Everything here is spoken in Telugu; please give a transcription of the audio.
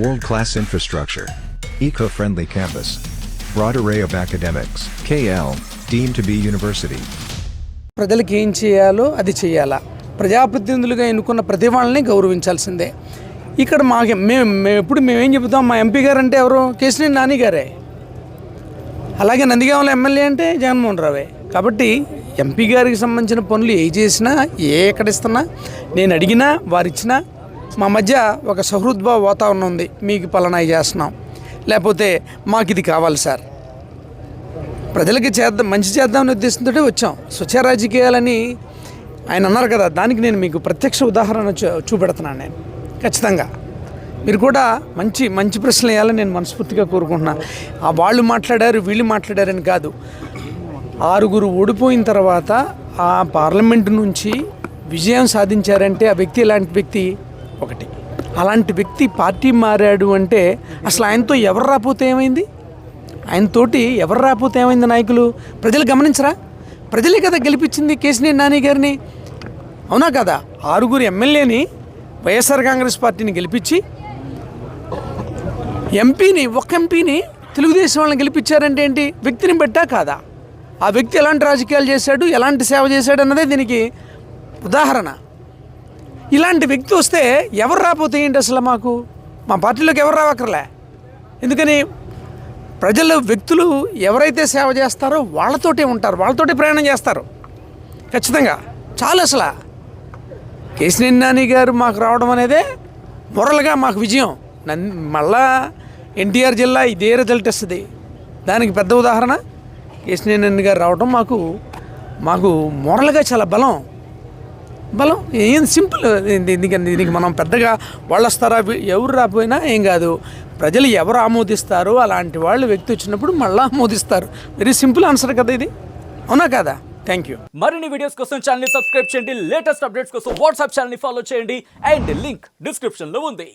World-class infrastructure. Eco-friendly campus. Broad array of academics. KL, deemed to be university. ప్రజలకు ఏం చేయాలో అది చేయాలా, ప్రజాప్రతినిధులుగా ఎన్నుకున్న ప్రతి వాళ్ళని గౌరవించాల్సిందే. ఇక్కడ మేమేం చెబుతాం, మా ఎంపీ గారు అంటే ఎవరు? కేశినేని నాని గారే. అలాగే నందిగామల ఎమ్మెల్యే అంటే జగన్మోహన్ రావే. కాబట్టి ఎంపీ గారికి సంబంధించిన పనులు ఏ చేసినా, ఎక్కడిస్తున్నా, నేను అడిగినా వారిచ్చినా మా మధ్య ఒక సహృద్భావ వాతావరణం ఉంది. మీకు పలానా చేస్తున్నాం, లేకపోతే మాకు ఇది కావాలి సార్, ప్రజలకి చేద్దాం, మంచి చేద్దామనే ఉద్దేశంతో వచ్చాం. స్వచ్ఛ రాజకీయాలని ఆయన అన్నారు కదా, దానికి నేను మీకు ప్రత్యక్ష ఉదాహరణ చూపెడుతున్నాను. నేను ఖచ్చితంగా మీరు కూడా మంచి మంచి ప్రశ్నలు వేయాలని నేను మనస్ఫూర్తిగా కోరుకుంటున్నా. వాళ్ళు మాట్లాడారు వీళ్ళు మాట్లాడారని కాదు, 6 ఓడిపోయిన తర్వాత ఆ పార్లమెంటు నుంచి విజయం సాధించారంటే ఆ వ్యక్తి ఎలాంటి వ్యక్తి? ఒకటి, అలాంటి వ్యక్తి పార్టీ మారాడు అంటే అసలు ఆయనతో ఎవరు రాకపోతే ఏమైంది? ఆయనతోటి ఎవరు రాకపోతే ఏమైంది? నాయకులు, ప్రజలు గమనించరా? ప్రజలే కదా గెలిపించింది కేశినేని నాని గారిని, అవునా కదా? 6 ఎమ్మెల్యేని వైఎస్ఆర్ కాంగ్రెస్ పార్టీని గెలిపించి ఒక్క ఎంపీని తెలుగుదేశం వాళ్ళని గెలిపించారంటే ఏంటి? వ్యక్తిని బట్టా కాదా? ఆ వ్యక్తి ఎలాంటి రాజకీయాలు చేశాడు, ఎలాంటి సేవ చేశాడు అన్నదే దీనికి ఉదాహరణ. ఇలాంటి వ్యక్తి వస్తే ఎవరు రాకపోతే ఏంటి? అసలు మా పార్టీలోకి ఎవరు రావక్కర్లే. ఎందుకని? ప్రజలు, వ్యక్తులు ఎవరైతే సేవ చేస్తారో వాళ్ళతోటే ఉంటారు, వాళ్ళతోటే ప్రయాణం చేస్తారు ఖచ్చితంగా. చాలు అసలు కేశినేని నాని గారు మాకు రావడం అనేదే మొరల్గా మాకు విజయం. మళ్ళా ఎన్టీఆర్ జిల్లా ఇదే రిజల్ట్ ఇస్తుంది. దానికి పెద్ద ఉదాహరణ కేశినేని నాని గారు రావడం మాకు మొరల్గా చాలా బలం. ఏం సింపుల్. దీనికి మనం పెద్దగా వాళ్ళు వస్తారా, ఎవరు రాకపోయినా ఏం కాదు. ప్రజలు ఎవరు ఆమోదిస్తారో అలాంటి వాళ్ళు వ్యక్తి వచ్చినప్పుడు మళ్ళీ ఆమోదిస్తారు. వెరీ సింపుల్ ఆన్సర్ కదా ఇది, అవునా కదా? Thank you. మరిన్ని వీడియోస్ కోసం ఛానల్ ని సబ్స్క్రైబ్ చేయండి, లేటెస్ట్ అప్డేట్స్ కోసం వాట్సాప్ ఛానల్ ని ఫాలో చేయండి, అండ్ లింక్ డిస్క్రిప్షన్ లో ఉంది.